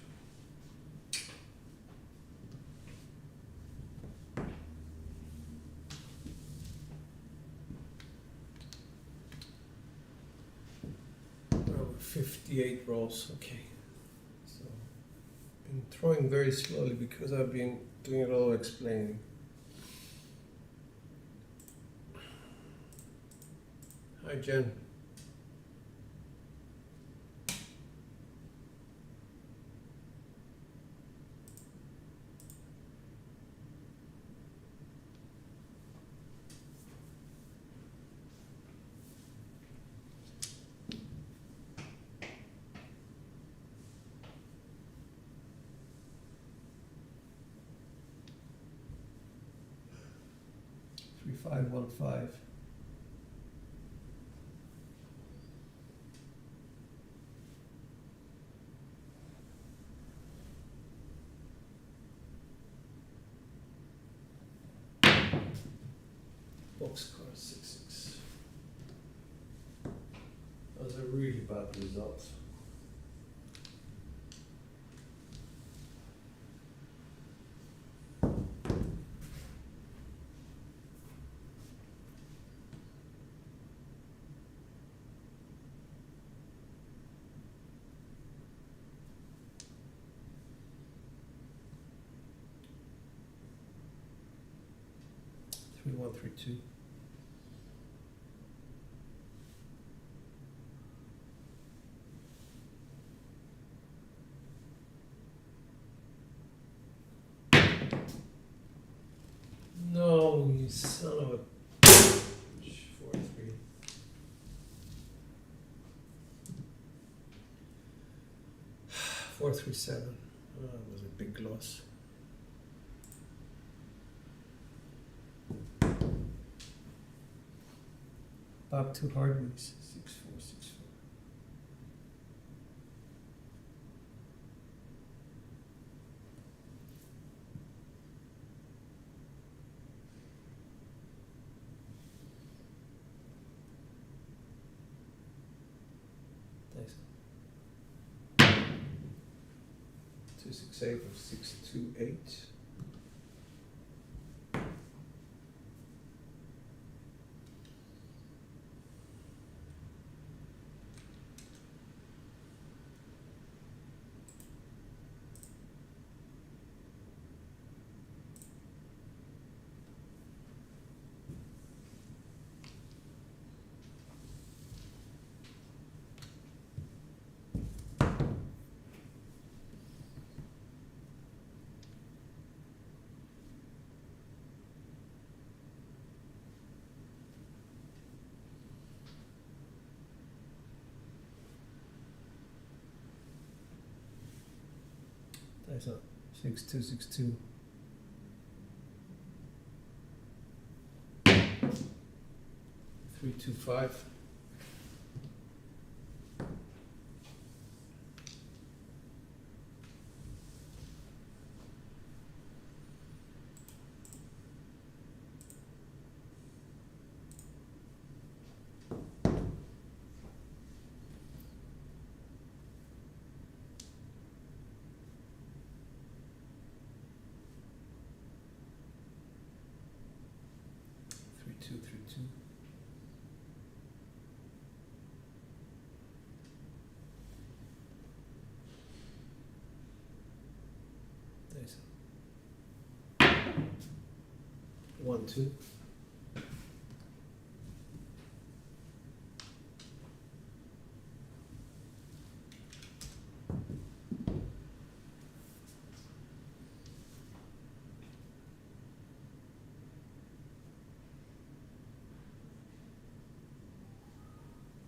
We're over 58 rolls. Okay, so been throwing very slowly because I've been doing a lot of explaining. Hi, Jen. Three, 5, 1, 5. Boxcar 6, 6. That was a really bad result. Three, 1, 3, 2. No, you son of a bitch. 4, 3. Four, 3, 7. Oh, that was a big loss. Bob two hard weeks. 6, 4, 6, 4. Nice. 2, 6, 8 or 6, 2, 8. That's up. 6262. Three, two, five. Three, two. There's 1, 2.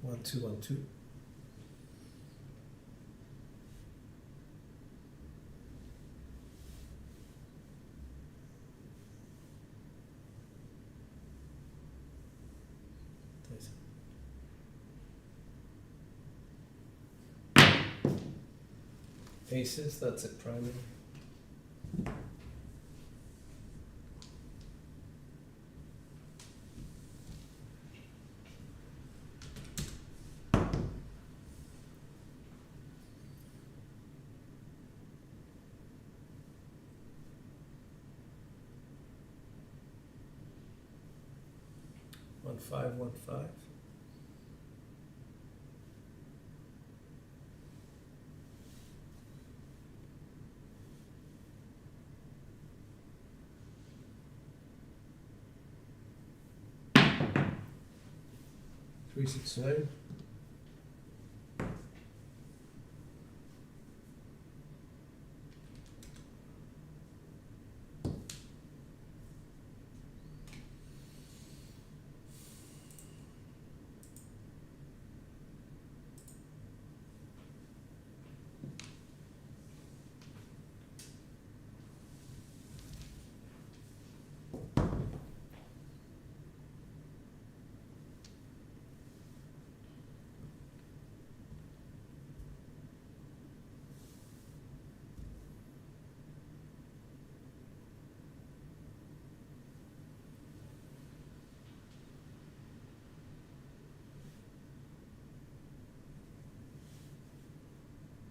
One, two, 1, 2. There's aces, that's a primary. One, five, 1, 5. Three, 6, 9.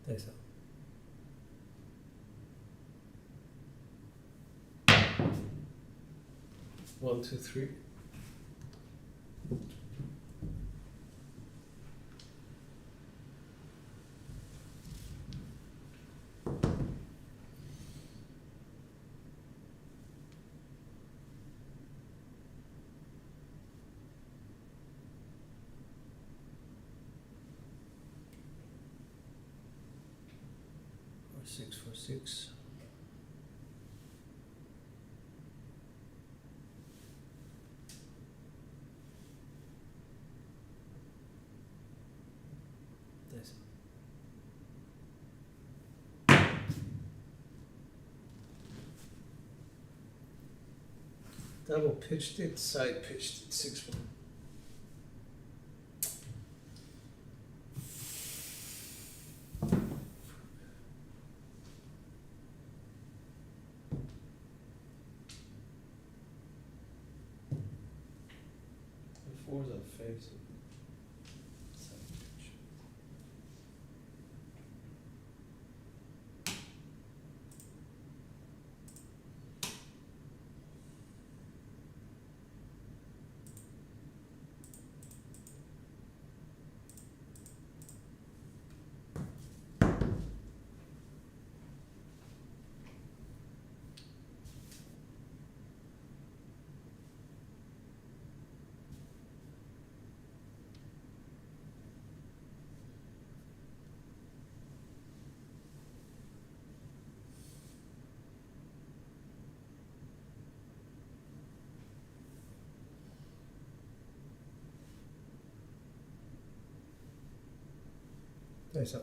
There's a 1, 2, 3. Or 6, 4, 6. There's double pitched it, side pitched it, 6, 1. The fours are facing. Side pitch. There's a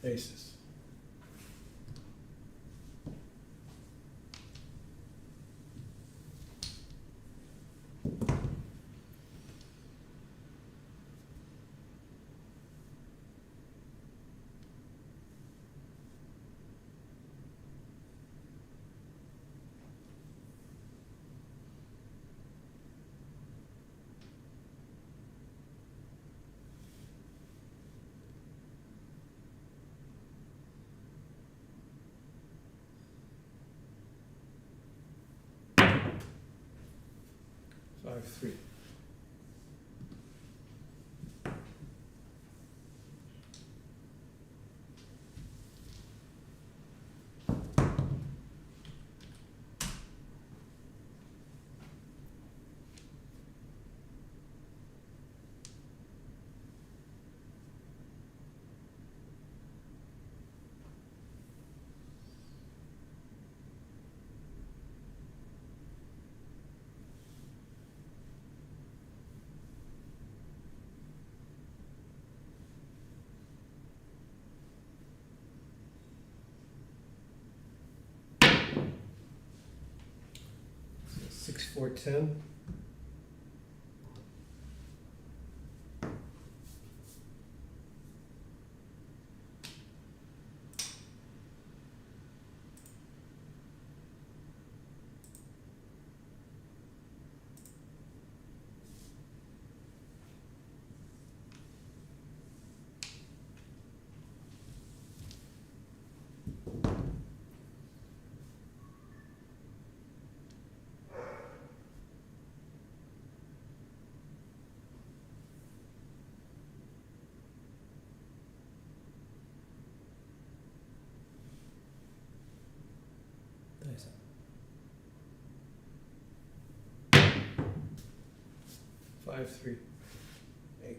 Aces. Five, three. Six, four, 10. Nice. 5, 3, 8.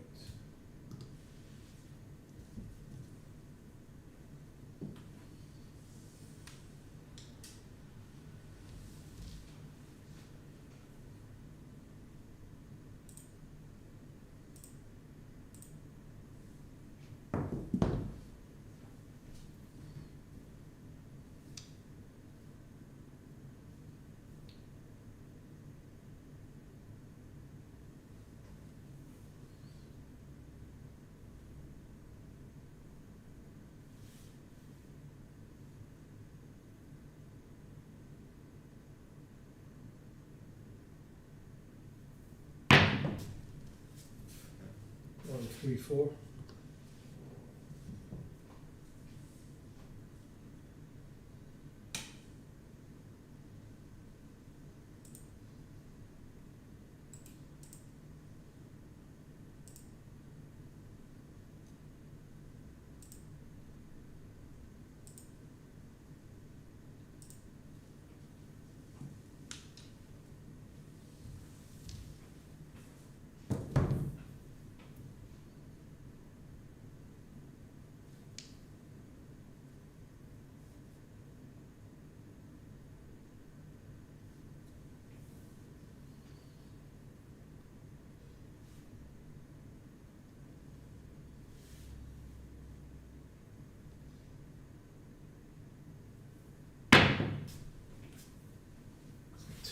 One, three, 4.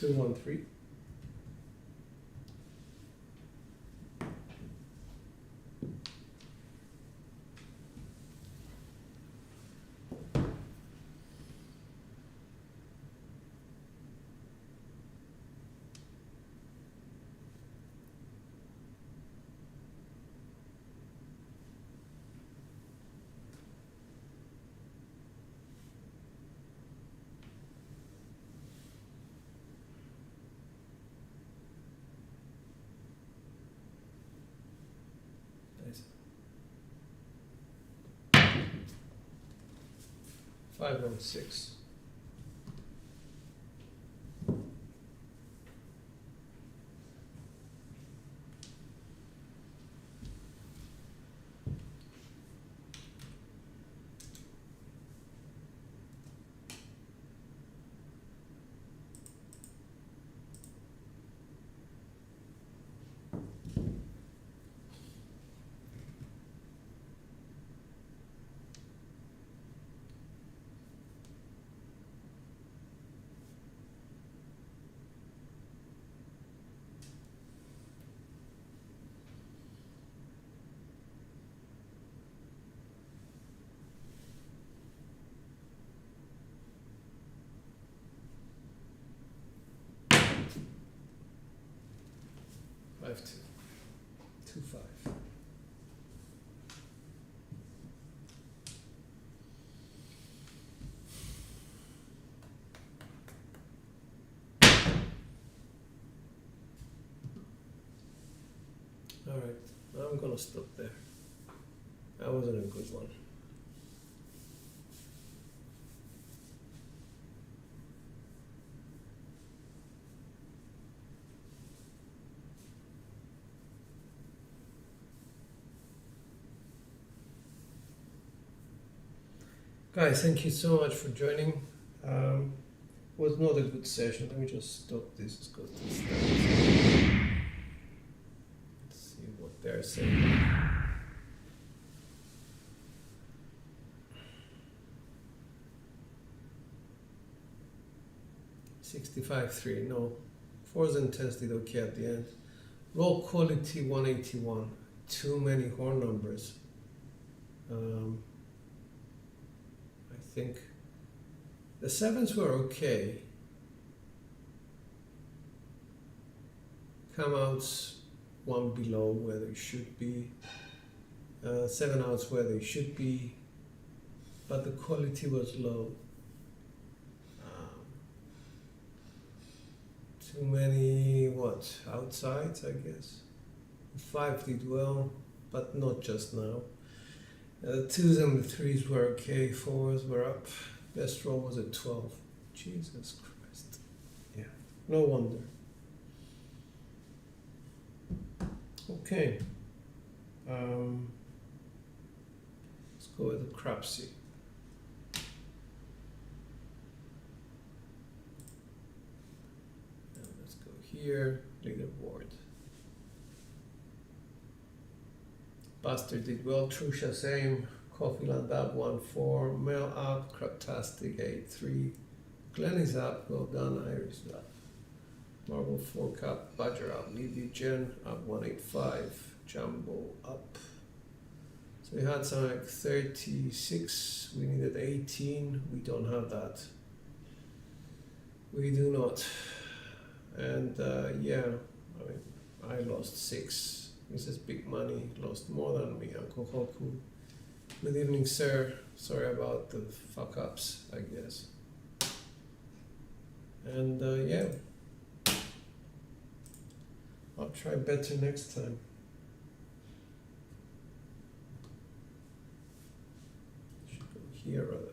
Two, 1, 3. Nice. 5, 1, 6. 25. All right, I'm gonna stop there. That wasn't a good one. Guys, thank you so much for joining. Was not a good session. Let me just stop this. Let's go to the stats. Let's see what they're saying. $65.3. No, 4s and 10s did okay at the end. Raw quality 181. Too many horn numbers. I think the 7s were okay. Come outs one below where they should be. 7 outs where they should be, but the quality was low. Too many outsides, I guess. 5 did well, but not just now. The 2s and the 3s were okay. 4s were up. Best roll was at 12. Jesus Christ. Yeah, no wonder. Okay. Let's go with the Crapsee. And let's go here, leaderboard. Buster did well, Trusha same, Coffeeland up 1-4, Mel up, Craptastic 8-3, Glenn is up, well done, Iris up. Marble 4 Cup, Badger up, Levy Jen up 185, Jumbo up. So we had some like 36, we needed 18, we don't have that. We do not. And yeah, I mean, I lost 6. This is big money, lost more than me, Uncle Hoku. Good evening, sir. Sorry about the fuck ups, I guess. And yeah, I'll try better next time. Should go here rather.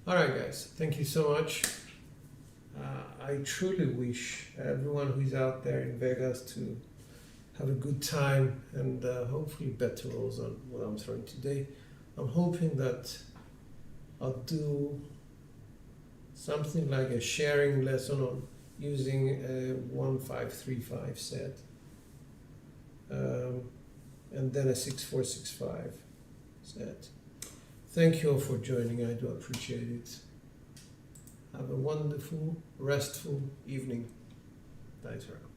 Alright guys, thank you so much. I truly wish everyone who's out there in Vegas to have a good time and hopefully better rolls on what I'm throwing today. I'm hoping that I'll do something like a sharing lesson on using a 1-5-3-5 set and then a 6-4-6-5 set. Thank you all for joining, I do appreciate it. Have a wonderful, restful evening. Thanks, Rob.